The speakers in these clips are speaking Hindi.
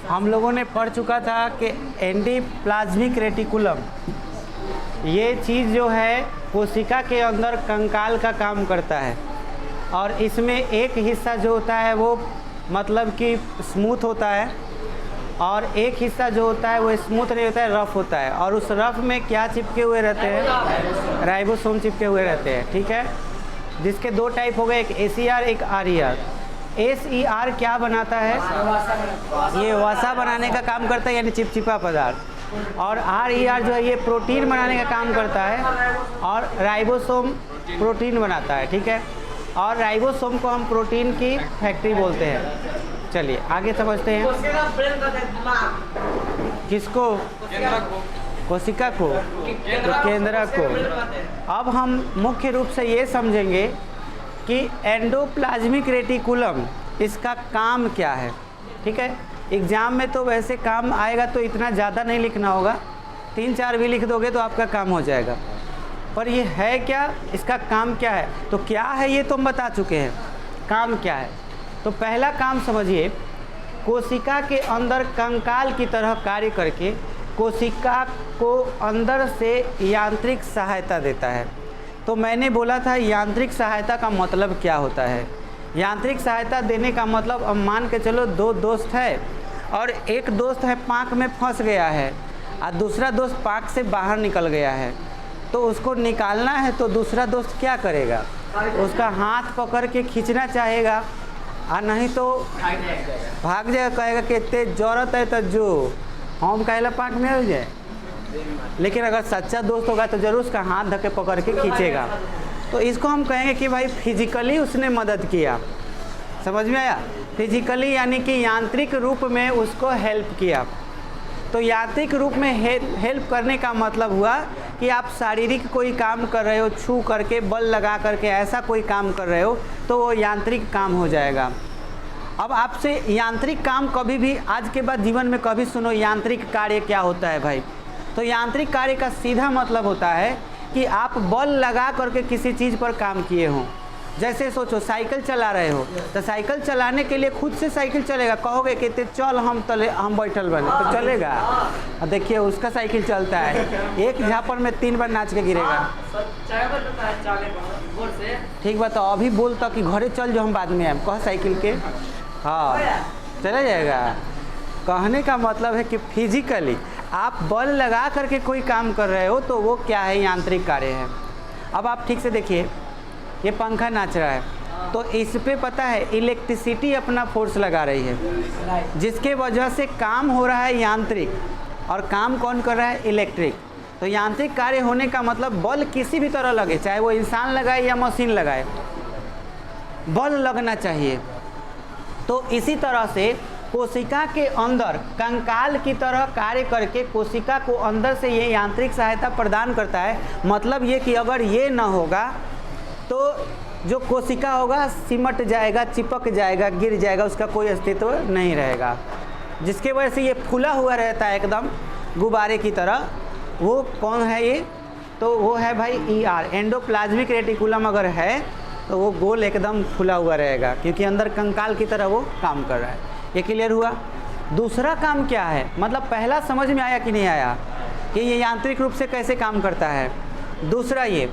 हम लोगों ने पढ़ चुका था कि एंडोप्लाज्मिक रेटिकुलम ये चीज़ जो है कोशिका के अंदर कंकाल का काम करता है, और इसमें एक हिस्सा जो होता है वो मतलब कि स्मूथ होता है, और एक हिस्सा जो होता है वो स्मूथ नहीं होता है, रफ़ होता है। और उस रफ़ में क्या चिपके हुए रहते हैं? राइबोसोम चिपके हुए रहते हैं, ठीक है, जिसके दो टाइप हो गए, एक ACR एक RER। SER क्या बनाता है? ये वसा बनाने का काम करता है, यानी चिपचिपा पदार्थ। और RER जो है ये प्रोटीन बनाने का काम करता है, और राइबोसोम प्रोटीन बनाता है, ठीक है। और राइबोसोम को हम प्रोटीन की फैक्ट्री बोलते हैं। चलिए आगे समझते हैं। किसको? कोशिका को, केंद्रक को। अब हम मुख्य रूप से ये समझेंगे कि एंडोप्लाज्मिक रेटिकुलम इसका काम क्या है, ठीक है। एग्ज़ाम में तो वैसे काम आएगा तो इतना ज़्यादा नहीं लिखना होगा, 3-4 भी लिख दोगे तो आपका काम हो जाएगा। पर ये है क्या, इसका काम क्या है? तो क्या है ये तो हम बता चुके हैं, काम क्या है। तो पहला काम समझिए, कोशिका के अंदर कंकाल की तरह कार्य करके कोशिका को अंदर से यांत्रिक सहायता देता है। तो मैंने बोला था यांत्रिक सहायता का मतलब क्या होता है। यांत्रिक सहायता देने का मतलब, अब मान के चलो 2 दोस्त है, और एक दोस्त है पाँक में फंस गया है और दूसरा दोस्त पाँक से बाहर निकल गया है। तो उसको निकालना है तो दूसरा दोस्त क्या करेगा? उसका हाथ पकड़ के खींचना चाहेगा, और नहीं तो भाग जाएगा, कहेगा कि तेज जरूरत है तो जो हम कहला पाँक में हो जाए। लेकिन अगर सच्चा दोस्त होगा तो जरूर उसका हाथ धके पकड़ के खींचेगा। तो इसको हम कहेंगे कि भाई फिजिकली उसने मदद किया। समझ में आया? फिजिकली यानी कि यांत्रिक रूप में उसको हेल्प किया। तो यांत्रिक रूप में हेल्प करने का मतलब हुआ कि आप शारीरिक कोई काम कर रहे हो, छू करके बल लगा करके ऐसा कोई काम कर रहे हो तो वो यांत्रिक काम हो जाएगा। अब आपसे यांत्रिक काम कभी भी आज के बाद जीवन में कभी सुनो यांत्रिक कार्य क्या होता है भाई, तो यांत्रिक कार्य का सीधा मतलब होता है कि आप बल लगा करके किसी चीज़ पर काम किए हों। जैसे सोचो साइकिल चला रहे हो, तो साइकिल चलाने के लिए खुद से साइकिल चलेगा, कहोगे कि चल हम बैठल बने तो चलेगा। और देखिए उसका साइकिल चलता है, एक झापड़ में 3 बार नाच के गिरेगा। ठीक बात, तो अभी बोलता कि घरे चल जो हम बाद में आए, कह साइकिल के, हाँ चला जाएगा। कहने का मतलब है कि फिजिकली आप बल लगा करके कोई काम कर रहे हो तो वो क्या है? यांत्रिक कार्य है। अब आप ठीक से देखिए, ये पंखा नाच रहा है तो इस पे पता है इलेक्ट्रिसिटी अपना फोर्स लगा रही है, जिसके वजह से काम हो रहा है यांत्रिक। और काम कौन कर रहा है? इलेक्ट्रिक। तो यांत्रिक कार्य होने का मतलब बल किसी भी तरह लगे, चाहे वो इंसान लगाए या मशीन लगाए, बल लगना चाहिए। तो इसी तरह से कोशिका के अंदर कंकाल की तरह कार्य करके कोशिका को अंदर से ये यांत्रिक सहायता प्रदान करता है। मतलब ये कि अगर ये ना होगा तो जो कोशिका होगा सिमट जाएगा, चिपक जाएगा, गिर जाएगा, उसका कोई अस्तित्व नहीं रहेगा, जिसके वजह से ये फूला हुआ रहता है एकदम गुब्बारे की तरह। वो कौन है ये? तो वो है भाई ER, एंडोप्लाज्मिक रेटिकुलम। अगर है तो वो गोल एकदम फूला हुआ रहेगा, क्योंकि अंदर कंकाल की तरह वो काम कर रहा है। ये क्लियर हुआ? दूसरा काम क्या है, मतलब पहला समझ में आया कि नहीं आया कि ये यांत्रिक रूप से कैसे काम करता है? दूसरा ये,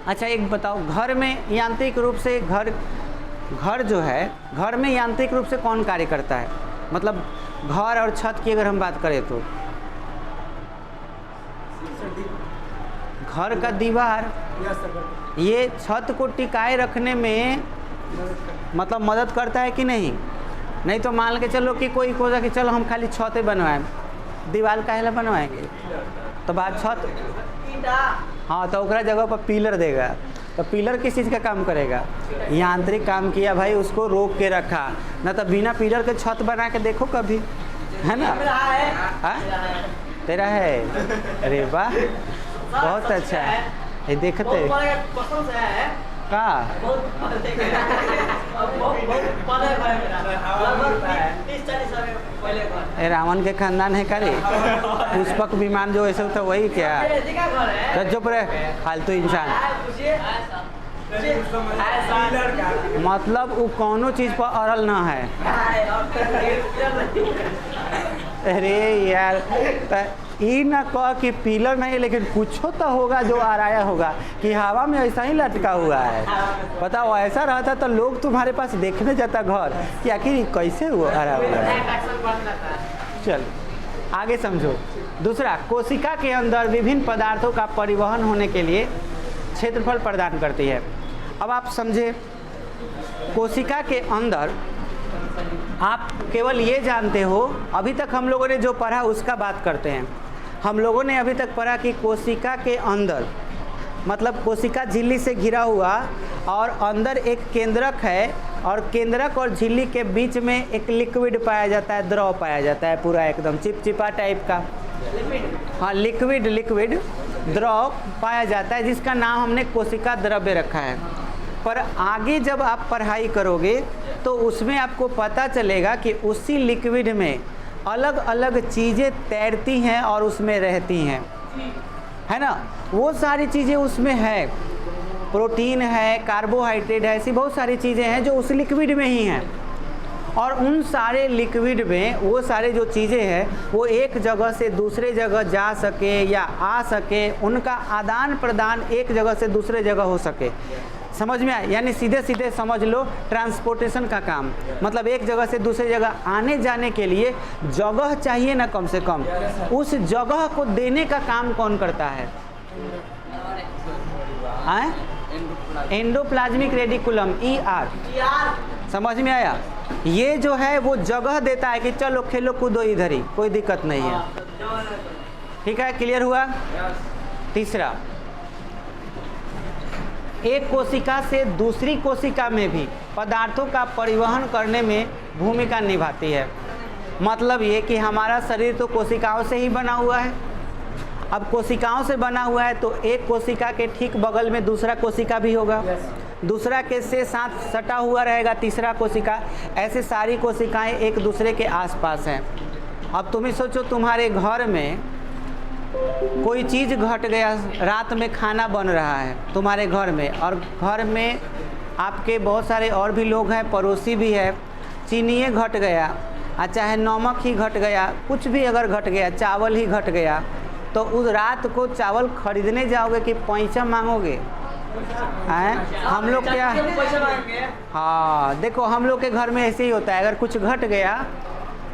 अच्छा एक बताओ, घर में यांत्रिक रूप से घर जो है, घर में यांत्रिक रूप से कौन कार्य करता है? मतलब घर और छत की अगर हम बात करें तो घर का दीवार ये छत को टिकाए रखने में मतलब मदद करता है कि नहीं? नहीं तो मान के चलो कि कोई कोसा कि चलो हम खाली छतें बनवाएं, दीवार काहे बनवाएंगे? तो बात छत, हाँ तो ओकरा जगह पर पिलर देगा, तो पिलर किस चीज़ का काम करेगा? यांत्रिक काम किया भाई, उसको रोक के रखा। ना तो बिना पिलर के छत बना के देखो कभी, है ना? हाँ तेरा है, अरे वाह बहुत अच्छा है, ये देखते का रावण के खानदान है करे पुष्पक विमान जो ऐसे होता वही क्या? चुप रहे फालतू इंसान। मतलब वो कौनो चीज़ पर अड़ल ना है। अरे यार ई ना कह कि पिलर नहीं, लेकिन कुछ तो होगा जो आराया होगा कि हवा में ऐसा ही लटका हुआ है। बताओ ऐसा रहता तो लोग तुम्हारे पास देखने जाता घर कि आखिर कैसे वो आरा हुआ है। चल आगे समझो। दूसरा, कोशिका के अंदर विभिन्न पदार्थों का परिवहन होने के लिए क्षेत्रफल प्रदान करती है। अब आप समझे, कोशिका के अंदर आप केवल ये जानते हो, अभी तक हम लोगों ने जो पढ़ा उसका बात करते हैं। हम लोगों ने अभी तक पढ़ा कि कोशिका के अंदर मतलब कोशिका झिल्ली से घिरा हुआ और अंदर एक केंद्रक है, और केंद्रक और झिल्ली के बीच में एक लिक्विड पाया जाता है, द्रव पाया जाता है, पूरा एकदम चिपचिपा टाइप का। हाँ, लिक्विड द्रव पाया जाता है, जिसका नाम हमने कोशिका द्रव्य रखा है। पर आगे जब आप पढ़ाई करोगे तो उसमें आपको पता चलेगा कि उसी लिक्विड में अलग अलग चीज़ें तैरती हैं और उसमें रहती हैं, है ना। वो सारी चीज़ें उसमें है, प्रोटीन है, कार्बोहाइड्रेट है, ऐसी बहुत सारी चीज़ें हैं जो उस लिक्विड में ही हैं। और उन सारे लिक्विड में वो सारे जो चीज़ें हैं वो एक जगह से दूसरे जगह जा सके या आ सके, उनका आदान प्रदान एक जगह से दूसरे जगह हो सके। समझ में आया? यानी सीधे सीधे समझ लो, ट्रांसपोर्टेशन का काम, मतलब एक जगह से दूसरे जगह आने जाने के लिए जगह चाहिए ना, कम से कम उस जगह को देने का काम कौन करता है? Endoplasmic reticulum, ER। समझ में आया? ये जो है वो जगह देता है कि चलो खेलो कूदो इधर ही, कोई दिक्कत नहीं है। ठीक है, क्लियर हुआ? तीसरा, एक कोशिका से दूसरी कोशिका में भी पदार्थों का परिवहन करने में भूमिका निभाती है। मतलब ये कि हमारा शरीर तो कोशिकाओं से ही बना हुआ है। अब कोशिकाओं से बना हुआ है तो एक कोशिका के ठीक बगल में दूसरा कोशिका भी होगा, दूसरा के से साथ सटा हुआ रहेगा तीसरा कोशिका। ऐसे सारी कोशिकाएं एक दूसरे के आसपास हैं। अब तुम ही सोचो, तुम्हारे घर में कोई चीज़ घट गया, रात में खाना बन रहा है तुम्हारे घर में, और घर में आपके बहुत सारे और भी लोग हैं, पड़ोसी भी है, चीनी घट गया, चाहे नमक ही घट गया, कुछ भी अगर घट गया, चावल ही घट गया, तो उस रात को चावल खरीदने जाओगे कि पैसा मांगोगे? हैं? हम लोग क्या, हाँ देखो, हम लोग के घर में ऐसे ही होता है। अगर कुछ घट गया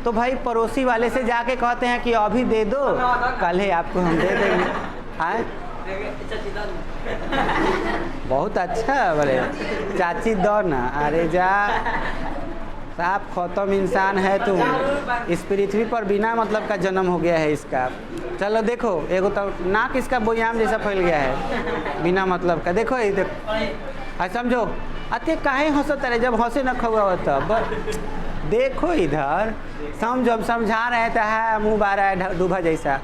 तो भाई पड़ोसी वाले से जाके कहते हैं कि अभी दे दो, कल ही आपको हम दे देंगे। हैं? बहुत अच्छा बोले, चाची दो ना। अरे जा साहब, खत्म इंसान है तुम। इस पृथ्वी पर बिना मतलब का जन्म हो गया है इसका। चलो देखो, एगो तो नाक इसका बोयाम जैसा फैल गया है बिना मतलब का। देखो ये देखो, समझो अते काहे हंसत रहे, जब हंसे न खुआ होता। देखो इधर, समझो, हम समझा रहे थे, है मुँह बारा है डूबा जैसा।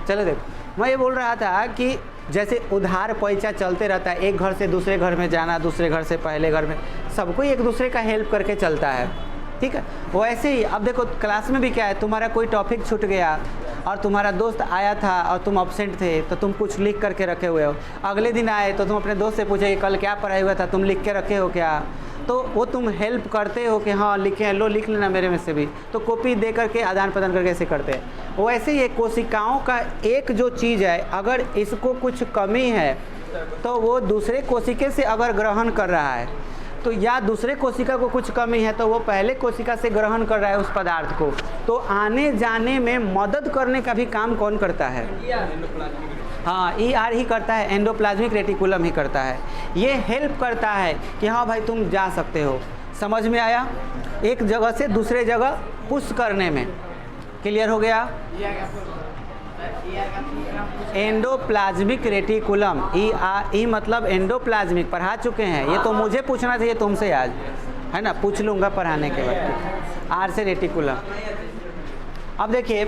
चलो देखो, मैं ये बोल रहा था कि जैसे उधार पैसा चलते रहता है, एक घर से दूसरे घर में जाना, दूसरे घर से पहले घर में, सबको एक दूसरे का हेल्प करके चलता है। ठीक है, वैसे ही अब देखो क्लास में भी क्या है, तुम्हारा कोई टॉपिक छूट गया और तुम्हारा दोस्त आया था और तुम अब्सेंट थे, तो तुम कुछ लिख करके रखे हुए हो। अगले दिन आए तो तुम अपने दोस्त से पूछे कि कल क्या पढ़ाई हुआ था, तुम लिख के रखे हो क्या? तो वो तुम हेल्प करते हो कि हाँ लिखे, लो लिख लेना मेरे में से भी, तो कॉपी दे करके आदान प्रदान करके ऐसे करते हैं। वैसे ही कोशिकाओं का एक जो चीज़ है, अगर इसको कुछ कमी है तो वो दूसरे कोशिका से अगर ग्रहण कर रहा है, तो या दूसरे कोशिका को कुछ कमी है तो वो पहले कोशिका से ग्रहण कर रहा है उस पदार्थ को, तो आने जाने में मदद करने का भी काम कौन करता है? हाँ, ER ही करता है, एंडोप्लाज्मिक रेटिकुलम ही करता है। ये हेल्प करता है कि हाँ भाई तुम जा सकते हो। समझ में आया? एक जगह से दूसरे जगह पुश करने में। क्लियर हो गया? एंडोप्लाज्मिक रेटिकुलम, ई मतलब एंडोप्लाज्मिक, पढ़ा चुके हैं। ये तो मुझे पूछना चाहिए तुमसे आज, है ना, पूछ लूँगा पढ़ाने के बाद। R से रेटिकुलम। अब देखिए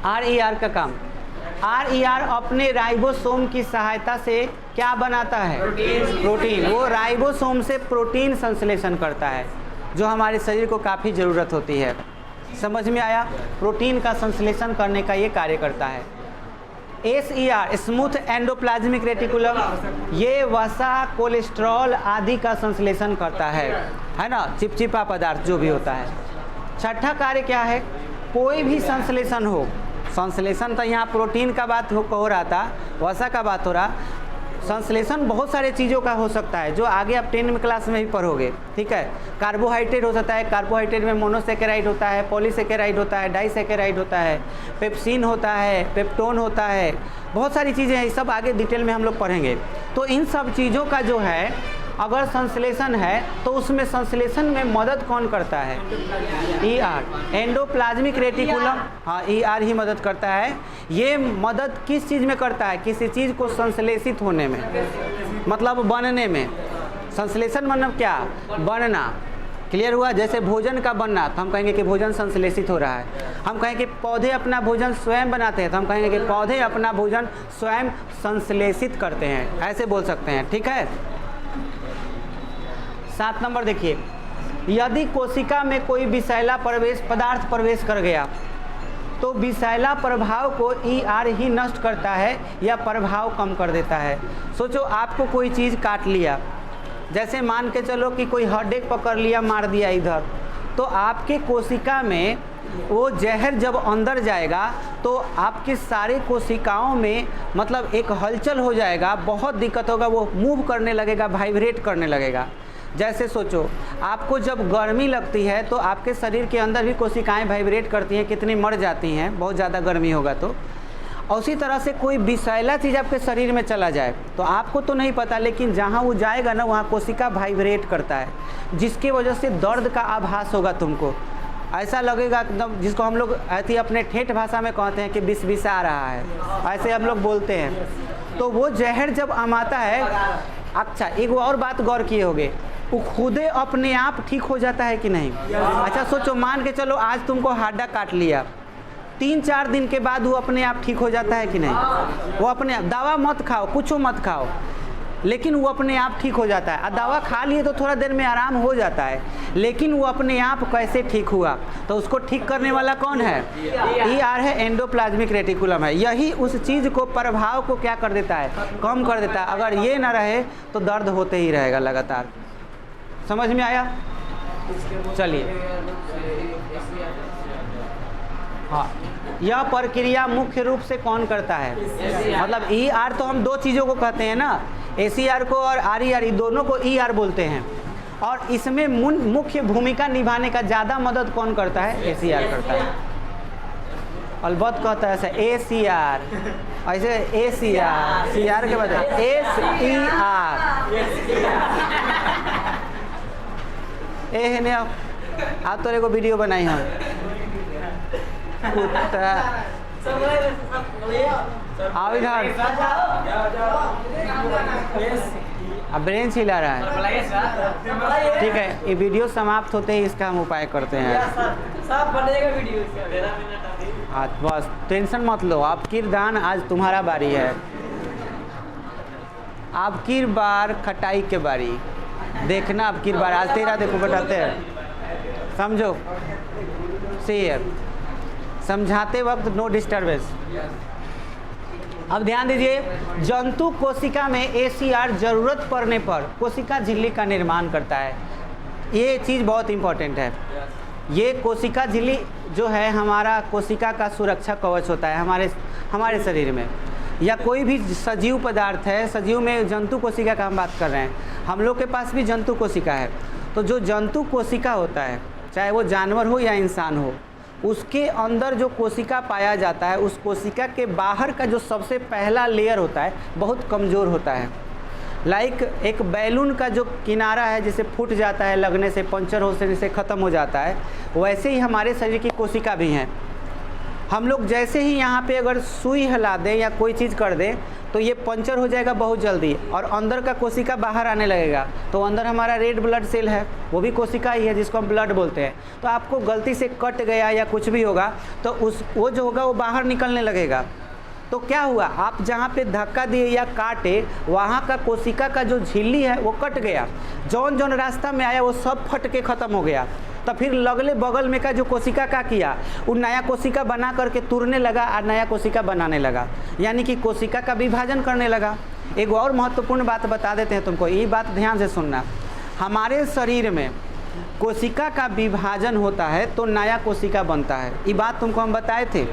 RER का काम, RER अपने राइबोसोम की सहायता से क्या बनाता है? प्रोटीन। वो राइबोसोम से प्रोटीन संश्लेषण करता है, जो हमारे शरीर को काफ़ी ज़रूरत होती है। समझ में आया? प्रोटीन का संश्लेषण करने का ये कार्य करता है। SER स्मूथ एंडोप्लाज्मिक रेटिकुलम, ये वसा, कोलेस्ट्रॉल आदि का संश्लेषण करता है ना, चिपचिपा पदार्थ जो भी होता है। छठा कार्य क्या है, कोई भी संश्लेषण हो, संश्लेषण तो यहाँ प्रोटीन का बात हो रहा था, वसा का बात हो रहा, संश्लेषण बहुत सारे चीज़ों का हो सकता है जो आगे आप 10वीं क्लास में भी पढ़ोगे, ठीक है। कार्बोहाइड्रेट हो सकता है, कार्बोहाइड्रेट में मोनोसेकेराइड होता है, पॉलीसेकेराइड होता है, डाइसेकेराइड होता है, पेप्सिन होता है, पेप्टोन होता है, बहुत सारी चीज़ें हैं, ये सब आगे डिटेल में हम लोग पढ़ेंगे। तो इन सब चीज़ों का जो है अगर संश्लेषण है तो उसमें संश्लेषण में मदद कौन करता है, ER एंडोप्लाज्मिक रेटिकुलम, हाँ ER ही मदद करता है। ये मदद किस चीज़ में करता है, किसी चीज़ को संश्लेषित होने में, मतलब बनने में। संश्लेषण मतलब क्या, बनना, क्लियर हुआ। जैसे भोजन का बनना, तो हम कहेंगे कि भोजन संश्लेषित हो रहा है। हम कहेंगे कि पौधे अपना भोजन स्वयं बनाते हैं, तो हम कहेंगे कि पौधे अपना भोजन स्वयं संश्लेषित करते हैं, ऐसे बोल सकते हैं, ठीक है। 7 नंबर देखिए, यदि कोशिका में कोई विषैला पदार्थ प्रवेश कर गया तो विषैला प्रभाव को ER ही नष्ट करता है या प्रभाव कम कर देता है। सोचो आपको कोई चीज़ काट लिया, जैसे मान के चलो कि कोई हड्डी पकड़ लिया, मार दिया इधर, तो आपके कोशिका में वो जहर जब अंदर जाएगा तो आपके सारे कोशिकाओं में मतलब एक हलचल हो जाएगा, बहुत दिक्कत होगा, वो मूव करने लगेगा, वाइब्रेट करने लगेगा। जैसे सोचो आपको जब गर्मी लगती है तो आपके शरीर के अंदर भी कोशिकाएं वाइब्रेट करती हैं, कितनी मर जाती हैं बहुत ज़्यादा गर्मी होगा तो। और उसी तरह से कोई विषैला चीज़ आपके शरीर में चला जाए तो आपको तो नहीं पता, लेकिन जहाँ वो जाएगा ना वहाँ कोशिका वाइब्रेट करता है, जिसकी वजह से दर्द का आभास होगा तुमको, ऐसा लगेगा एकदम, जिसको हम लोग ऐसी अपने ठेठ भाषा में कहते हैं कि बिस आ रहा है, ऐसे हम लोग बोलते हैं। तो वो जहर जब amaता है, अच्छा एक और बात गौर किए होगे, वो खुदे अपने आप ठीक हो जाता है कि नहीं। अच्छा सोचो, मान के चलो आज तुमको हड्डी काट लिया, 3-4 दिन के बाद वो अपने आप ठीक हो जाता है कि नहीं। वो अपने आप, दवा मत खाओ, कुछ मत खाओ, लेकिन वो अपने आप ठीक हो जाता है। दवा खा लिए तो थोड़ा देर में आराम हो जाता है, लेकिन वो अपने आप कैसे ठीक हुआ, तो उसको ठीक करने वाला कौन है, ER है, एंडोप्लाज्मिक रेटिकुलम है। यही उस चीज़ को, प्रभाव को क्या कर देता है, कम कर देता है। अगर ये ना रहे तो दर्द होते ही रहेगा लगातार। समझ में आया, चलिए। हाँ, यह प्रक्रिया मुख्य रूप से कौन करता है, मतलब ER तो हम 2 चीज़ों को कहते हैं ना, ACR को और RER, दोनों को ER बोलते हैं। और इसमें मुख्य भूमिका निभाने का ज़्यादा मदद कौन करता है, ACR करता है। अलबत्त कहता है ऐसा ACR, ऐसे ACR, CR के बाद SER। ए ने आप तो एगो वीडियो बनाई हम कुत्ता, आओ इधर, अब ब्रेन हिला रहा है, ठीक है। ये वीडियो समाप्त होते ही इसका हम उपाय करते हैं। हाँ बस टेंशन मत लो, आप किरदान आज तुम्हारा बारी है, आप किर बार खटाई के बारी देखना, अब किर बार आज तेरा देखो बताते हैं, समझो, शेयर समझाते वक्त नो डिस्टर्बेंस। अब ध्यान दीजिए, जंतु कोशिका में ACR जरूरत पड़ने पर कोशिका झिल्ली का निर्माण करता है। ये चीज़ बहुत इंपॉर्टेंट है। ये कोशिका झिल्ली जो है हमारा कोशिका का सुरक्षा कवच होता है हमारे शरीर में, या कोई भी सजीव पदार्थ है, सजीव में जंतु कोशिका का हम बात कर रहे हैं, हम लोग के पास भी जंतु कोशिका है। तो जो जंतु कोशिका होता है, चाहे वो जानवर हो या इंसान हो, उसके अंदर जो कोशिका पाया जाता है, उस कोशिका के बाहर का जो सबसे पहला लेयर होता है बहुत कमज़ोर होता है। लाइक एक बैलून का जो किनारा है जिसे फूट जाता है, लगने से, पंचर होने से ख़त्म हो जाता है, वैसे ही हमारे शरीर की कोशिका भी हैं। हम लोग जैसे ही यहाँ पे अगर सुई हिला दें या कोई चीज़ कर दें तो ये पंचर हो जाएगा बहुत जल्दी, और अंदर का कोशिका बाहर आने लगेगा। तो अंदर हमारा रेड ब्लड सेल है, वो भी कोशिका ही है जिसको हम ब्लड बोलते हैं। तो आपको गलती से कट गया या कुछ भी होगा तो वो जो होगा वो बाहर निकलने लगेगा। तो क्या हुआ, आप जहाँ पे धक्का दिए या काटे, वहाँ का कोशिका का जो झिल्ली है वो कट गया, जौन रास्ता में आया वो सब फट के ख़त्म हो गया। तो फिर लगले बगल में का जो कोशिका का किया, वो नया कोशिका बना करके तुरने लगा और नया कोशिका बनाने लगा, यानी कि कोशिका का विभाजन करने लगा। एक और महत्वपूर्ण बात बता देते हैं तुमको, ये बात ध्यान से सुनना। हमारे शरीर में कोशिका का विभाजन होता है तो नया कोशिका बनता है, ये बात तुमको हम बताए थे।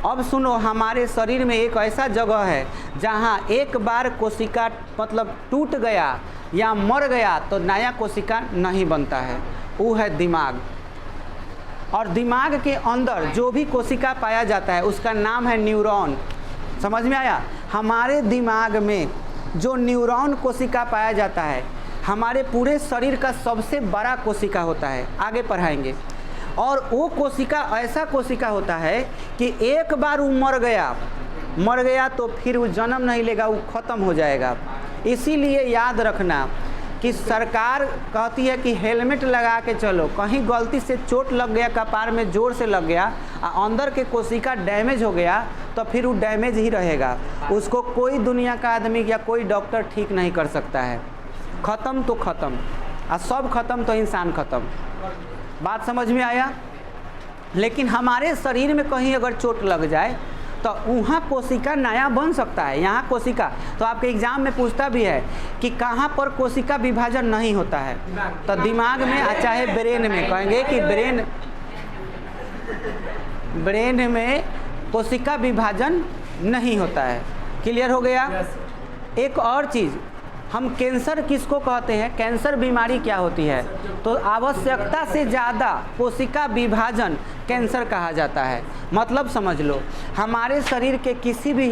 अब सुनो, हमारे शरीर में एक ऐसा जगह है जहाँ एक बार कोशिका मतलब टूट गया या मर गया तो नया कोशिका नहीं बनता है, वो है दिमाग। और दिमाग के अंदर जो भी कोशिका पाया जाता है उसका नाम है न्यूरॉन। समझ में आया? हमारे दिमाग में जो न्यूरॉन कोशिका पाया जाता है हमारे पूरे शरीर का सबसे बड़ा कोशिका होता है, आगे पढ़ाएंगे। और वो कोशिका ऐसा कोशिका होता है कि एक बार वो मर गया तो फिर वो जन्म नहीं लेगा, वो ख़त्म हो जाएगा। इसीलिए याद रखना कि सरकार कहती है कि हेलमेट लगा के चलो, कहीं गलती से चोट लग गया, कपार में ज़ोर से लग गया, अंदर के कोशिका डैमेज हो गया तो फिर वो डैमेज ही रहेगा, उसको कोई दुनिया का आदमी या कोई डॉक्टर ठीक नहीं कर सकता है। ख़त्म तो ख़त्म, और सब ख़त्म तो इंसान ख़त्म। बात समझ में आया? लेकिन हमारे शरीर में कहीं अगर चोट लग जाए तो वहाँ कोशिका नया बन सकता है। यहाँ कोशिका तो आपके एग्जाम में पूछता भी है कि कहाँ पर कोशिका विभाजन नहीं होता है, तो दिमाग में चाहे ब्रेन में, कहेंगे कि ब्रेन में कोशिका विभाजन नहीं होता है। क्लियर हो गया? एक और चीज़, हम कैंसर किसको कहते हैं, कैंसर बीमारी क्या होती है, तो आवश्यकता से ज़्यादा कोशिका विभाजन कैंसर कहा जाता है। मतलब समझ लो, हमारे शरीर के किसी भी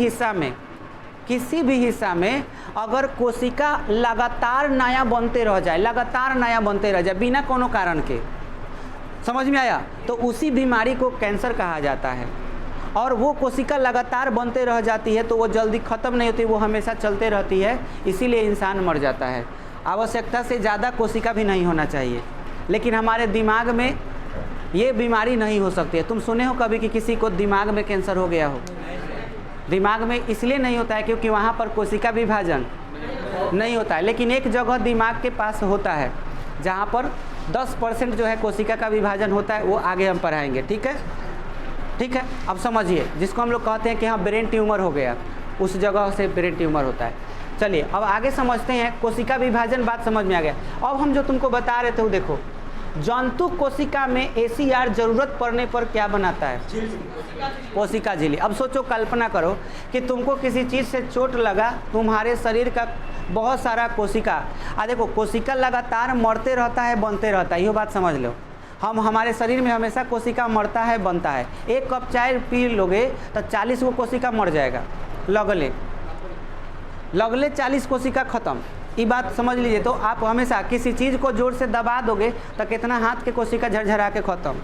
हिस्सा में अगर कोशिका लगातार नया बनते रह जाए बिना कोनो कारण के, समझ में आया, तो उसी बीमारी को कैंसर कहा जाता है। और वो कोशिका लगातार बनते रह जाती है तो वो जल्दी ख़त्म नहीं होती, वो हमेशा चलते रहती है, इसीलिए इंसान मर जाता है। आवश्यकता से ज़्यादा कोशिका भी नहीं होना चाहिए। लेकिन हमारे दिमाग में ये बीमारी नहीं हो सकती है। तुम सुने हो कभी कि किसी को दिमाग में कैंसर हो गया हो? दिमाग में इसलिए नहीं होता है क्योंकि वहाँ पर कोशिका विभाजन नहीं होता है। लेकिन एक जगह दिमाग के पास होता है जहाँ पर 10% जो है कोशिका का विभाजन होता है, वो आगे हम पढ़ाएंगे। ठीक है, अब समझिए, जिसको हम लोग कहते हैं कि हाँ ब्रेन ट्यूमर हो गया, उस जगह से ब्रेन ट्यूमर होता है। चलिए अब आगे समझते हैं। कोशिका विभाजन बात समझ में आ गया। अब हम जो तुमको बता रहे थे वो देखो, जंतु कोशिका में ACR जरूरत पड़ने पर क्या बनाता है? कोशिका झिल्ली। अब सोचो, कल्पना करो कि तुमको किसी चीज़ से चोट लगा, तुम्हारे शरीर का बहुत सारा कोशिका, देखो कोशिका लगातार मरते रहता है, बनते रहता है, ये बात समझ लो। हमारे शरीर में हमेशा कोशिका मरता है, बनता है। एक कप चाय पी लोगे तो 40 को कोशिका मर जाएगा, लगले 40 कोशिका खत्म। ये बात समझ लीजिए। तो आप हमेशा किसी चीज़ को जोर से दबा दोगे तो कितना हाथ के कोशिका झरझरा के ख़त्म,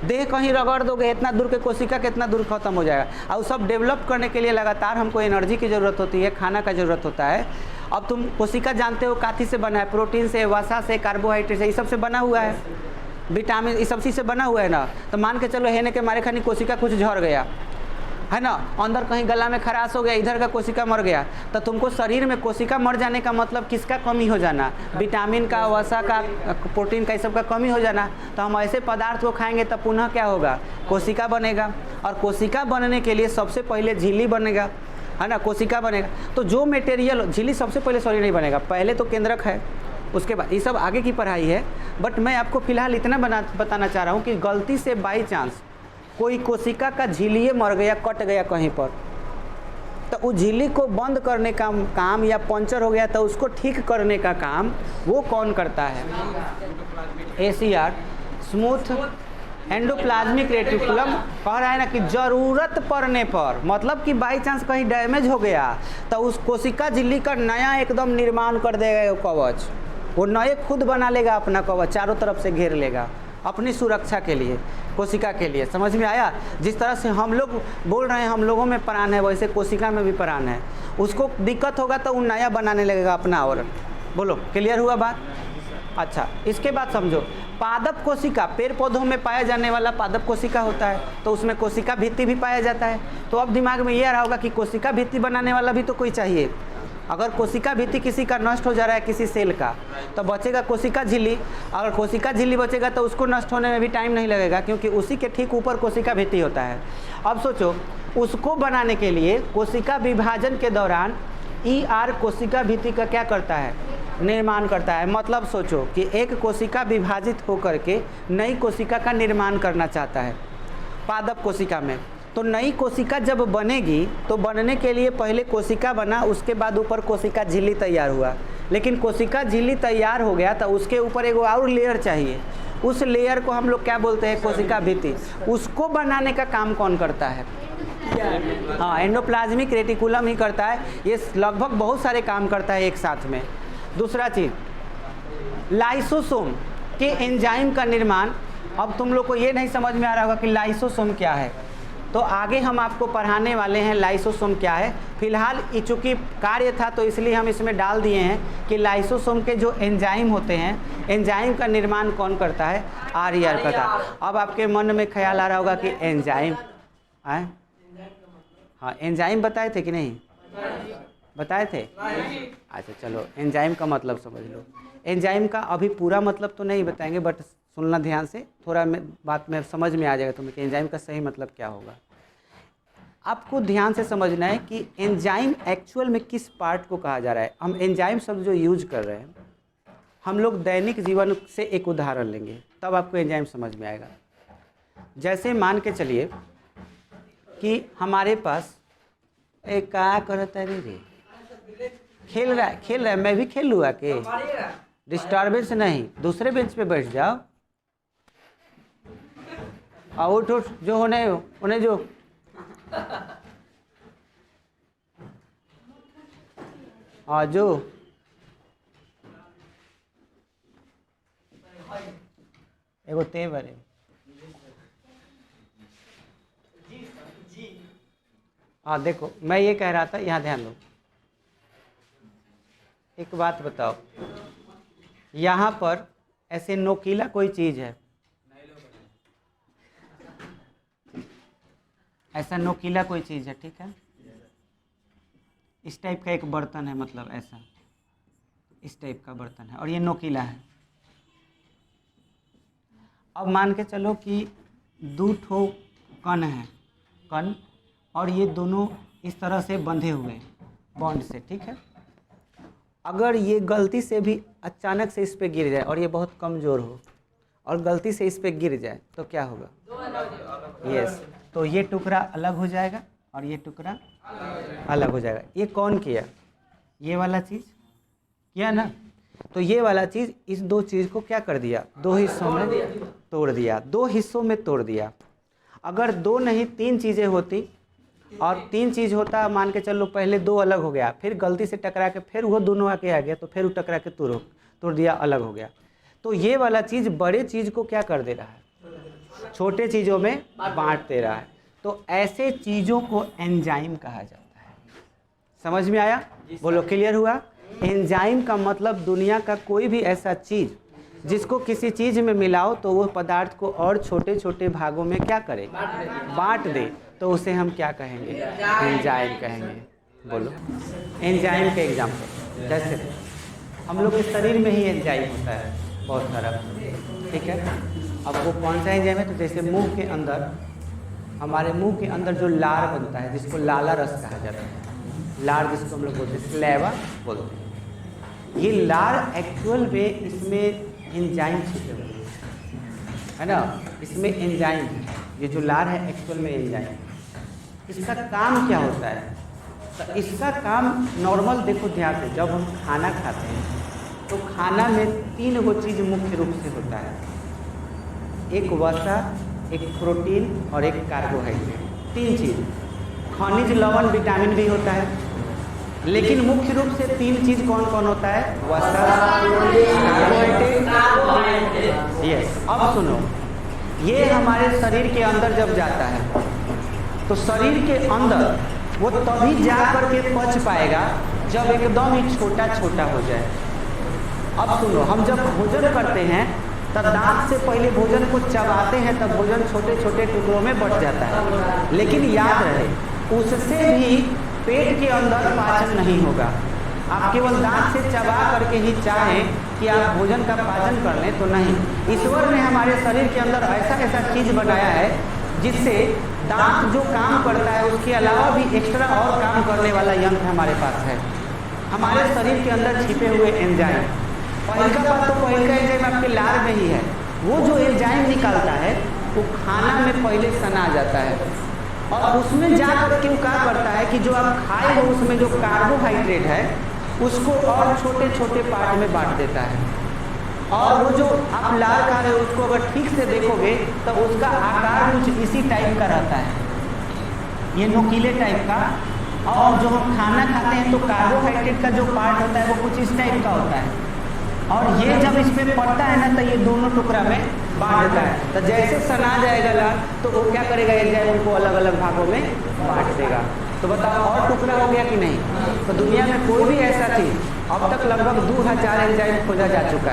देह कहीं रगड़ दोगे इतना दूर के कोशिका कितना दूर खत्म हो जाएगा। और सब डेवलप करने के लिए लगातार हमको एनर्जी की ज़रूरत होती है, खाना का ज़रूरत होता है। अब तुम कोशिका जानते हो काथी से बना है? प्रोटीन से, वसा से, कार्बोहाइड्रेट से, ये सब से बना हुआ है, विटामिन, ये सब चीज़ से बना हुआ है ना। तो मान के चलो हेने के मारे खानी कोशिका कुछ झड़ गया है ना, अंदर कहीं गला में खराश हो गया, इधर का कोशिका मर गया, तो तुमको शरीर में कोशिका मर जाने का मतलब किसका कमी हो जाना? विटामिन का, वसा का, प्रोटीन का, ये सब का कमी हो जाना। तो हम ऐसे पदार्थ को खाएंगे तब पुनः क्या होगा? कोशिका बनेगा। और कोशिका बनने के लिए सबसे पहले झिल्ली बनेगा, है ना, कोशिका बनेगा। तो जो मटेरियल, झिल्ली सबसे पहले सॉरी नहीं बनेगा, पहले तो केंद्रक है, उसके बाद ये सब आगे की पढ़ाई है। बट मैं आपको फिलहाल इतना बताना चाह रहा हूँ कि गलती से बाई चांस कोई कोशिका का झिल्ली मर गया, कट गया कहीं पर, तो उस झिल्ली को बंद करने का काम, या पंचर हो गया तो उसको ठीक करने का काम वो कौन करता है? ACR, smooth endoplasmic reticulum. कह रहा है ना कि ज़रूरत पड़ने पर, मतलब कि बाई चांस कहीं डैमेज हो गया तो उस कोशिका झिल्ली का नया एकदम निर्माण कर देगा कवच, वो नए खुद बना लेगा अपना कवच, चारों तरफ से घेर लेगा अपनी सुरक्षा के लिए, कोशिका के लिए। समझ में आया? जिस तरह से हम लोग बोल रहे हैं हम लोगों में प्राण है, वैसे कोशिका में भी प्राण है। उसको दिक्कत होगा तो वो नया बनाने लगेगा अपना आवरण। बोलो, क्लियर हुआ बात? अच्छा, इसके बाद समझो, पादप कोशिका पेड़ पौधों में पाया जाने वाला पादप कोशिका होता है, तो उसमें कोशिका भित्ति भी पाया जाता है। तो अब दिमाग में ये आ रहा होगा कि कोशिका भित्ति बनाने वाला भी तो कोई चाहिए, अगर कोशिका भित्ति किसी का नष्ट हो जा रहा है किसी सेल का, तो बचेगा कोशिका झिल्ली। अगर कोशिका झिल्ली बचेगा तो उसको नष्ट होने में भी टाइम नहीं लगेगा, क्योंकि उसी के ठीक ऊपर कोशिका भित्ति होता है। अब सोचो, उसको बनाने के लिए कोशिका विभाजन के दौरान ER कोशिका भित्ति का क्या करता है, निर्माण करता है। मतलब सोचो कि एक कोशिका विभाजित होकर के नई कोशिका का निर्माण करना चाहता है पादप कोशिका में। तो नई कोशिका जब बनेगी तो बनने के लिए पहले कोशिका बना, उसके बाद ऊपर कोशिका झिल्ली तैयार हुआ। लेकिन कोशिका झिल्ली तैयार हो गया तो उसके ऊपर एक और लेयर चाहिए, उस लेयर को हम लोग क्या बोलते हैं, कोशिका भित्ति। उसको बनाने का काम कौन करता है? हाँ, एंडोप्लाज्मिक रेटिकुलम ही करता है। ये लगभग बहुत सारे काम करता है एक साथ में। दूसरा चीज, लाइसोसोम के एंजाइम का निर्माण। अब तुम लोग को ये नहीं समझ में आ रहा होगा कि लाइसोसोम क्या है, तो आगे हम आपको पढ़ाने वाले हैं लाइसोसोम क्या है। फिलहाल चूँकि कार्य था तो इसलिए हम इसमें डाल दिए हैं कि लाइसोसोम के जो एंजाइम होते हैं, एंजाइम का निर्माण कौन करता है, RER करता है। अब आपके मन में ख्याल आ रहा होगा कि एंजाइम आए, हाँ एंजाइम बताए थे कि नहीं, बताए थे? अच्छा चलो, एंजाइम का मतलब समझ लो। एंजाइम का अभी पूरा मतलब तो नहीं बताएंगे, बट सुनना ध्यान से, थोड़ा बात में समझ में आ जाएगा तुम्हें कि एंजाइम का सही मतलब क्या होगा। आपको ध्यान से समझना है कि एंजाइम एक्चुअल में किस पार्ट को कहा जा रहा है। हम एंजाइम शब्द जो यूज कर रहे हैं, हम लोग दैनिक जीवन से एक उदाहरण लेंगे, तब आपको एंजाइम समझ में आएगा। जैसे मान के चलिए कि हमारे पास एक क्या करता है रे, खेल रहा है, मैं भी खेल लूँ आके, डिस्टर्बेंस नहीं, दूसरे बेंच पे बैठ जाओ। उठ उठ, जो होने उन्हें जो जो एगो तेवर है। हाँ देखो, मैं ये कह रहा था, यहाँ ध्यान दो, एक बात बताओ, यहाँ पर ऐसे नोकीला कोई चीज़ है, ऐसा नोकीला कोई चीज़ है, ठीक है, इस टाइप का एक बर्तन है, मतलब ऐसा इस टाइप का बर्तन है और ये नोकीला है। अब मान के चलो कि 2 ठो कण है, कण, और ये दोनों इस तरह से बंधे हुए हैं बॉन्ड से, ठीक है। अगर ये गलती से भी अचानक से इस पे गिर जाए और ये बहुत कमज़ोर हो और गलती से इस पे गिर जाए तो क्या होगा? यस, तो ये टुकड़ा अलग हो जाएगा और ये टुकड़ा अलग हो जाएगा। ये कौन किया? ये वाला चीज़ किया ना। तो ये वाला चीज़ इस 2 चीज़ को क्या कर दिया? 2 हिस्सों में तोड़ दिया, 2 हिस्सों में तोड़ दिया। अगर 2 नहीं 3 चीज़ें होती और 3 चीज़ होता, मान के चलो पहले 2 अलग हो गया, फिर गलती से टकरा के फिर वो दोनों आके आ गया, तो फिर वो टकरा के तोड़ दिया, अलग हो गया। तो ये वाला चीज़ बड़े चीज़ को क्या कर दे रहा है? छोटे चीज़ों में बांट दे रहा है। तो ऐसे चीज़ों को एंजाइम कहा जाता है। समझ में आया? बोलो, क्लियर हुआ? एंजाइम का मतलब दुनिया का कोई भी ऐसा चीज़ जिसको किसी चीज़ में मिलाओ तो वो पदार्थ को और छोटे छोटे भागों में क्या करे? बांट दे, तो उसे हम क्या कहेंगे? एंजाइम कहेंगे। बोलो, एंजाइम के एग्जाम्पल, जैसे हम लोग के शरीर में ही एंजाइम होता है बहुत सारा, ठीक है। अब वो कौन सा एंजाइम है? तो जैसे मुंह के अंदर, हमारे मुंह के अंदर जो लार बनता है जिसको लाला रस कहा जाता है, लार जिसको हम लोग बोलते हैं स्लेवा बोलते हैं, ये लार एक्चुअल में इसमें एंजाइम छिपे हुए है ना, इसमें एंजाइम है। ये जो लार है एक्चुअल में एंजाइम। इसका काम क्या होता है? तो इसका काम नॉर्मल, देखो ध्यान से, जब हम खाना खाते हैं तो खाना में 3 गो चीज़ मुख्य रूप से होता है, एक वसा, एक प्रोटीन और एक कार्बोहाइड्रेट। 3 चीज़, खनिज, लवण, विटामिन भी होता है, लेकिन मुख्य रूप से 3 चीज़ कौन कौन होता है? वसा, कार्बोहाइड्रेट। यस। अब सुनो, ये हमारे शरीर के अंदर जब जाता है तो शरीर के अंदर वो तभी जा कर के पच पाएगा जब एकदम ही छोटा छोटा हो जाए। अब सुनो, हम जब भोजन करते हैं तब दांत से पहले भोजन को चबाते हैं, तब भोजन छोटे छोटे टुकड़ों में बट जाता है। लेकिन याद रहे, उससे भी पेट के अंदर पाचन नहीं होगा, आप केवल दांत से चबा करके ही चाहें कि आप भोजन का पाचन कर लें तो नहीं। ईश्वर ने हमारे शरीर के अंदर ऐसा ऐसा चीज़ बनाया है जिससे दांत जो काम करता है उसके अलावा भी एक्स्ट्रा और काम करने वाला यंत्र हमारे पास है। हमारे शरीर के अंदर छिपे हुए एंजाइम, पहला बात तो पहला एंजाइम आपके लार में ही है। वो जो एंजाइम निकालता है वो खाना में पहले सना जाता है और उसमें जाकर के वो क्या करता है कि जो आप खाए हो उसमें जो कार्बोहाइड्रेट है उसको और छोटे छोटे पार्ट में बांट देता है। और वो जो आप लार खा रहे हो उसको अगर ठीक से देखोगे तो उसका आकार कुछ इसी टाइप का रहता है, ये नुकीले टाइप का। और जो हम खाना खाते हैं तो कार्बोहाइड्रेट का जो पार्ट होता है वो कुछ इस टाइप का होता है। और ये जब इस पर पड़ता है ना तो ये दोनों टुकड़ा में बांट देता है। तो जैसे सना जाएगा लार तो वो क्या करेगा, एंजाइम उनको अलग अलग भागों में बांट देगा। तो बताओ और टुकड़ा हो गया कि नहीं। तो दुनिया में कोई भी ऐसा चीज़ अब तक लगभग 2000 एंजाइम खोजा जा चुका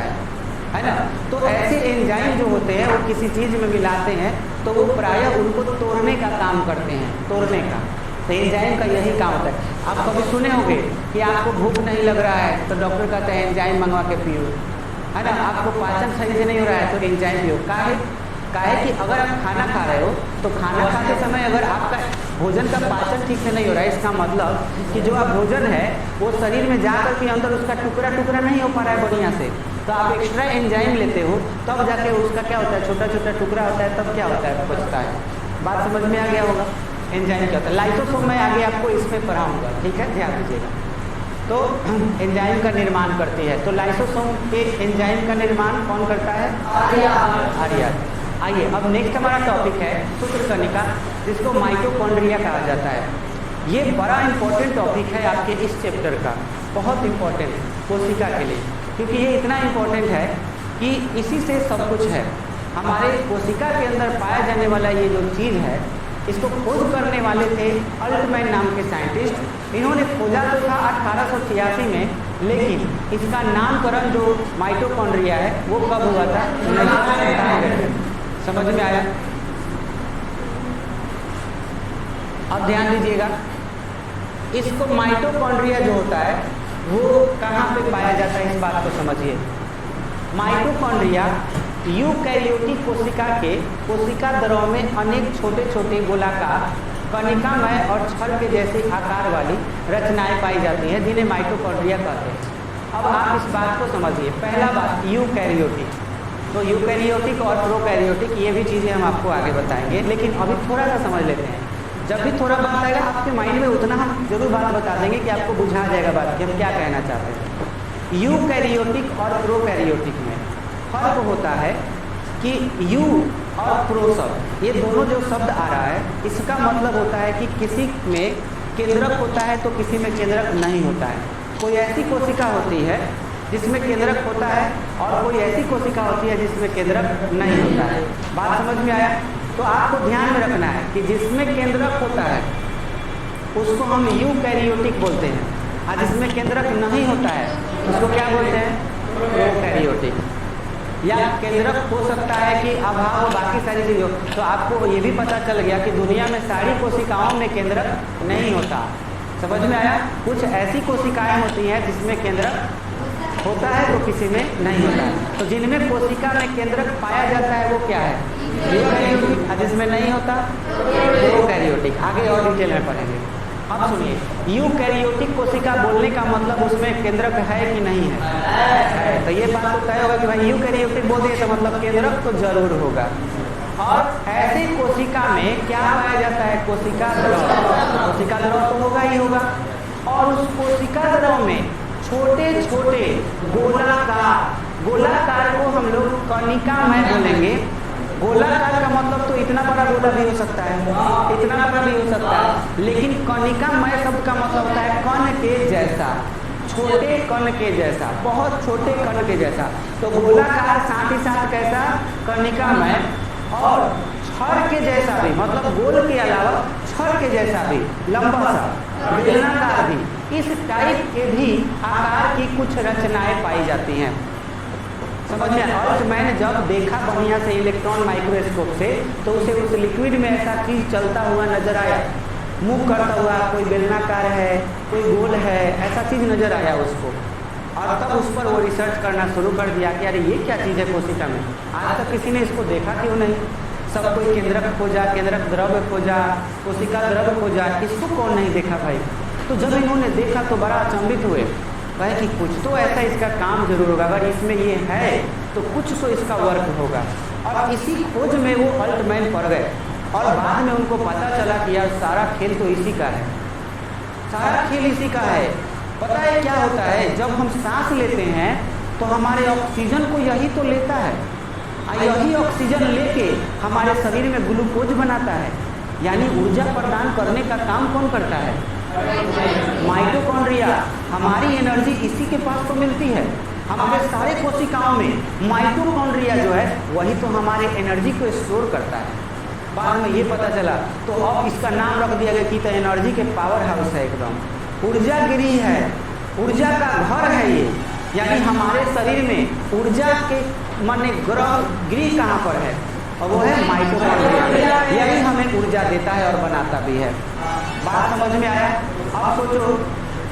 है ना। तो ऐसे एंजाइम जो होते हैं वो किसी चीज़ में मिलाते हैं तो वो प्रायः उनको तोड़ने का काम करते हैं, तोड़ने का। तो एंजाइम का यही काम होता है। आप कभी सुने होंगे कि आपको भूख नहीं लग रहा है तो डॉक्टर कहते हैं एंजाइम मंगवा के पियो, है ना। आपको पाचन सही से नहीं हो रहा है तो एंजाइम पियो। काहे कि अगर आप खाना खा रहे हो तो खाना खाते समय अगर आपका भोजन का पाचन ठीक से नहीं हो रहा है, इसका मतलब कि जो आप भोजन है वो शरीर में जाकर के अंदर उसका टुकड़ा टुकड़ा नहीं हो पा रहा है बढ़िया से, तो आप एक्स्ट्रा एंजाइम लेते हो तब जाके उसका क्या होता है, छोटा छोटा टुकड़ा होता है, तब क्या होता है, बचता है। बात समझ में आ गया होगा। एंजाइम क्या होता है, लाइसोसोम मैं आगे आपको इसमें पढ़ाऊँगा, ठीक है, ध्यान दीजिएगा। तो एंजाइम का निर्माण करती है। तो लाइसोसोम के एंजाइम का निर्माण कौन करता है, आर्या। आइए अब नेक्स्ट हमारा टॉपिक है सूत्रकणिका, जिसको माइटोकॉन्ड्रिया कहा जाता है। ये बड़ा इंपॉर्टेंट टॉपिक है आपके इस चैप्टर का, बहुत इंपॉर्टेंट कोशिका के लिए, क्योंकि ये इतना इंपॉर्टेंट है कि इसी से सब कुछ है। हमारे कोशिका के अंदर पाया जाने वाला ये जो चीज़ है, इसको खोज करने वाले थे अल्टमैन नाम के साइंटिस्ट। इन्होंने खोजा तो था 1886 में, लेकिन इसका नामकरण जो माइटोकॉन्ड्रिया है वो कब हुआ था, 1997। समझ में आया। अब ध्यान दीजिएगा, इसको माइटोकॉन्ड्रिया जो होता है वो कहाँ पे पाया जाता है, इस बात को समझिए। माइटोकॉन्ड्रिया यूकैरियोटिक कोशिका के कोशिका द्रव में अनेक छोटे छोटे गोलाकार कणिकामय और छड़ के जैसे आकार वाली रचनाएं पाई जाती हैं, जिन्हें माइटोकॉन्ड्रिया कहते हैं। अब आप इस बात को समझिए। पहला बात, यूकैरियोटिक। तो यूकैरियोटिक और प्रोकैरियोटिक ये भी चीज़ें हम आपको आगे बताएंगे, लेकिन अभी थोड़ा सा समझ लेते हैं। जब भी थोड़ा बात आएगा आपके माइंड में उतना हम जरूर बात बता देंगे कि आपको बुझा जाएगा बात कि हम क्या कहना चाहते हैं। यूकैरियोटिक और प्रोकैरियोटिक में फर्क होता है कि यू और प्रो शब्द, ये दोनों जो शब्द आ रहा है, इसका मतलब होता है कि किसी में केंद्रक होता है तो किसी में केंद्रक नहीं होता है। कोई ऐसी कोशिका होती है जिसमें केंद्रक होता है और कोई ऐसी कोशिका होती है जिसमें केंद्रक नहीं होता है। बात समझ में आया। तो आपको ध्यान में रखना है कि जिसमें केंद्रक होता है उसको हम यूकैरियोटिक बोलते हैं, और जिसमें केंद्रक नहीं होता है उसको क्या बोलते हैं, प्रोकैरियोटिक। या केंद्रक हो सकता है कि अभाव हो, बाकी सारी चीज़ हो। तो आपको ये भी पता चल गया कि दुनिया में सारी कोशिकाओं में केंद्रक नहीं होता। समझ में आया। कुछ ऐसी कोशिकाएं होती हैं जिसमें केंद्रक होता है तो किसी में नहीं होता है। तो जिनमें कोशिका में केंद्रक पाया जाता है वो क्या है, यूकैरियोटिक, और जिसमें नहीं होता प्रोकैरियोटिक। आगे और डिटेल में पढ़ेंगे। अब सुनिए, यूकैरियोटिक कोशिका बोलने का मतलब उसमें केंद्रक है कि नहीं है। तो ये बात तो तय होगा कि भाई यूकैरियोटिक बोल दिए तो मतलब केंद्रक तो जरूर होगा। और ऐसे कोशिका में क्या पाया जाता है, कोशिका द्रव। कोशिका द्रव तो होगा ही होगा। और उस कोशिका द्रव में छोटे छोटे गोलाकार को हम लोग कणिकामय बोलेंगे। गोलाकार का मतलब तो इतना बड़ा गोला भी हो सकता है, इतना बड़ा भी हो सकता है, लेकिन कणिकामय शब्द का मतलब होता है कण के जैसा, छोटे कण के जैसा, बहुत छोटे कण के जैसा। तो गोलाकार साथ ही साथ कैसा, कणिकामय, और छड़ के जैसा भी, मतलब गोल के अलावा छड़ के जैसा भी, लंबा सा, बेलनाकार भी, इस टाइप के भी आकार की कुछ रचनाएं पाई जाती हैं। समझ में आया। और मैंने जब देखा बढ़िया से इलेक्ट्रॉन माइक्रोस्कोप से, तो उसे उस लिक्विड में ऐसा चीज चलता हुआ नजर आया। मूव करता हुआ, कोई बेलनाकार है, कोई गोल है, ऐसा चीज़ नज़र आया उसको, और तब उस पर वो रिसर्च करना शुरू कर दिया कि अरे ये क्या चीज़ है कोशिका में, आज तक किसी ने इसको देखा क्यों नहीं। सब कोई केंद्रक खोजा, केंद्रक द्रव्य खोजा, कोशिका द्रव्य खोजा, इसको कौन नहीं देखा भाई। तो जब इन्होंने देखा तो बड़ा अचंभित हुए, कहे कि कुछ तो ऐसा इसका काम जरूर होगा, अगर इसमें ये है तो कुछ तो इसका वर्क होगा। और इसी खोज में वो अल्टमैन पड़ गए, और बाद में उनको पता चला कि यार सारा खेल तो इसी का है, सारा खेल इसी का है। पता है क्या होता है, जब हम सांस लेते हैं तो हमारे ऑक्सीजन को यही तो लेता है, यही ऑक्सीजन लेके हमारे शरीर में ग्लूकोज बनाता है, यानी ऊर्जा प्रदान करने का काम कौन करता है, माइटोकॉन्ड्रिया। हमारी एनर्जी इसी के पास तो मिलती है। हमारे सारे कोशिकाओं में माइटोकॉन्ड्रिया जो है वही तो हमारे एनर्जी को स्टोर करता है। बाद में ये पता चला तो अब इसका नाम रख दिया गया कि तो एनर्जी के पावर हाउस है, एकदम ऊर्जा गिरी है, ऊर्जा का घर है ये। यानी हमारे शरीर में ऊर्जा के माने गृह कहाँ पर है, और वो है माइटोकॉन्ड्रिया। यही हमें ऊर्जा देता है और बनाता भी है। बात समझ में आया। अब सोचो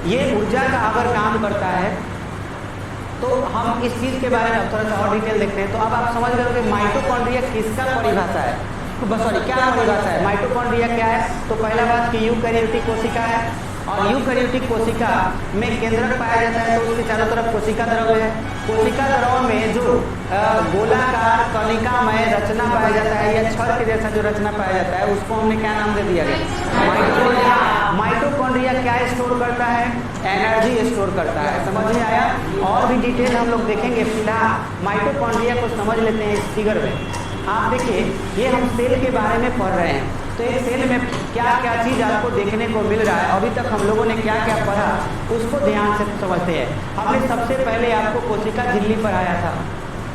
ये ऊर्जा का अगर काम करता है तो हम इस चीज़ के बारे में थोड़ा सा और डिटेल देखते हैं। तो अब आप समझ गए कि माइटोकॉन्ड्रिया किसका परिभाषा है, सॉरी क्या परिभाषा है, माइटोकॉन्ड्रिया क्या है। तो पहला बात कि यूकैरियोटिक कोशिका है, और यूकैरियोटिक कोशिका में केंद्रक पाया जाता है, तो उसके चारों तरफ कोशिका द्रव्य है। कोशिका द्रव्य में जो गोलाकार कणिकामय रचना पाया जाता है, या छड़ के जैसा जो रचना पाया जाता है, उसको हमने क्या नाम दे दिया गया, माइटोकॉन्ड्रिया। माइटोकॉन्ड्रिया क्या स्टोर करता है, एनर्जी स्टोर करता है। समझ में आया। और भी डिटेल हम लोग देखेंगे, फिलहाल माइटोकॉन्ड्रिया को समझ लेते हैं इस फिगर में। आप देखिए ये हम सेल के बारे में पढ़ रहे हैं, तो एक सेल में क्या क्या चीज़ आपको देखने को मिल रहा है, अभी तक हम लोगों ने क्या क्या पढ़ा उसको ध्यान से समझते हैं। हमने सबसे पहले आपको कोशिका झिल्ली पढ़ाया था,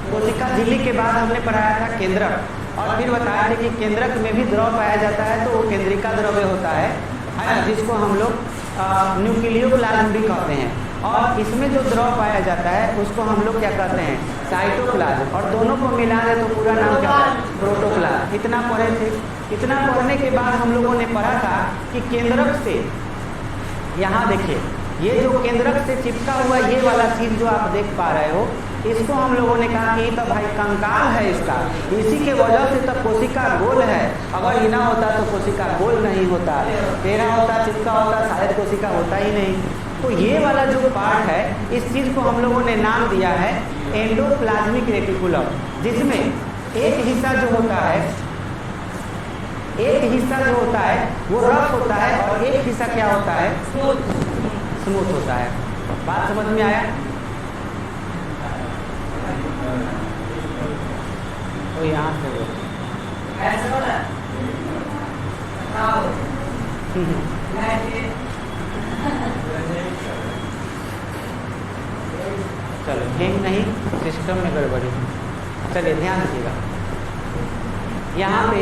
कोशिका झिल्ली के बाद हमने पढ़ाया था केंद्रक, और फिर बताया था कि केंद्रक में भी द्रव पाया जाता है, तो वो केंद्रिका द्रव्य होता है ना, जिसको हम लोग न्यूक्लियोप्लाज्म भी कहते हैं। और इसमें जो द्रव पाया जाता है उसको हम लोग क्या कहते हैं, साइटोप्लाज्म, और दोनों को मिला दे तो पूरा नाम क्या है, प्रोटोप्लाज्म। इतना पढ़े थे। इतना पढ़ने के बाद हम लोगों ने पढ़ा था कि केंद्रक से, यहाँ देखिए ये जो केंद्रक से चिपका हुआ ये वाला चीज़ जो आप देख पा रहे हो, इसको हम लोगों ने कहा कि तो भाई कंकाल है इसका, इसी के वजह से तो कोशिका गोल है। अगर ये ना होता तो कोशिका गोल नहीं होता, टेढ़ा होता, चिपका होता, शायद कोशिका होता ही नहीं। तो ये वाला जो पार्ट है, इस चीज़ को हम लोगों ने नाम दिया है एंडोप्लाज्मिक रेटिकुलम, जिसमें एक हिस्सा जो होता है, एक हिस्सा जो होता है वो रफ होता है, और एक हिस्सा क्या होता है, स्मूथ होता है। बात समझ में आया। तो यहाँ से चलो हैंग नहीं, सिस्टम में गड़बड़ी। चलिए ध्यान दीजिएगा, यहाँ पे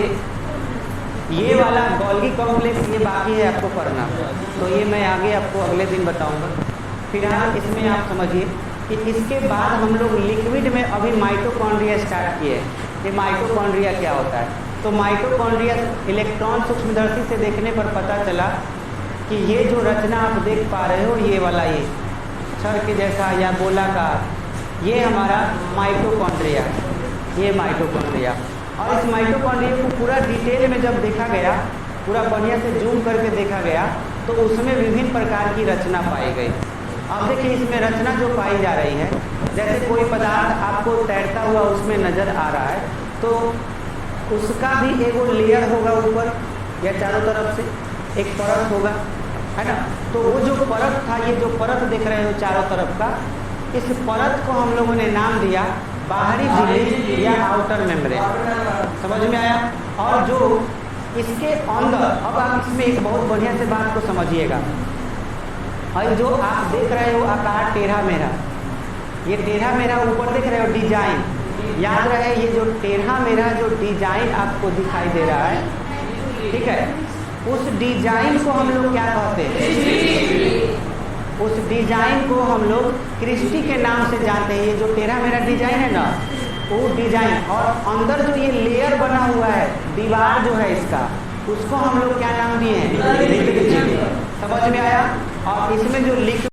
ये वाला गोल्गी कॉम्प्लेक्स ये बाकी है आपको पढ़ना, तो ये मैं आगे आपको अगले दिन बताऊंगा। फिलहाल इसमें आप समझिए कि इसके बाद हम लोग लिक्विड में अभी माइटोकॉन्ड्रिया स्टार्ट किए। ये माइटोकॉन्ड्रिया क्या होता है, तो माइटोकॉन्ड्रिया इलेक्ट्रॉन सूक्ष्मदर्शी से देखने पर पता चला कि ये जो रचना आप देख पा रहे हो, ये वाला ये छड़ के जैसा या गोलाकार, ये हमारा माइटोकॉन्ड्रिया, ये माइटोकॉन्ड्रिया। और इस माइटोकॉन्ड्रिया को पूरा डिटेल में जब देखा गया, पूरा बढ़िया से जूम करके देखा गया, तो उसमें विभिन्न प्रकार की रचना पाई गई। अब देखिए इसमें रचना जो पाई जा रही है, जैसे कोई पदार्थ आपको तैरता हुआ उसमें नज़र आ रहा है, तो उसका भी एक लेयर होगा ऊपर या चारों तरफ से एक परत होगा, है ना। तो वो जो परत था, ये जो परत देख रहे हो चारों तरफ का, इस परत को हम लोगों ने नाम दिया बाहरी झिल्ली या आउटर मेम्ब्रेन। समझ में आया। और जो इसके अंदर, अब आप इसमें एक बहुत बढ़िया से बात को समझिएगा, और जो आप देख रहे हो आकार टेढ़ा मेढ़ा, ये टेढ़ा मेढ़ा ऊपर देख रहे हो डिजाइन, याद रहे ये जो टेढ़ा मेढ़ा जो डिजाइन आपको दिखाई दे रहा है, ठीक है, उस डिजाइन को हम लोग क्या कहते हैं, उस डिजाइन को हम लोग क्रिस्टी के नाम से जानते हैं। ये जो टेढ़ा मेढ़ा डिजाइन है ना, वो डिजाइन, और अंदर जो ये लेयर बना हुआ है, दीवार जो है इसका, उसको हम लोग क्या नाम दिए हैं, लिक्विड जेली। समझ में आया। और इसमें जो लिक्विड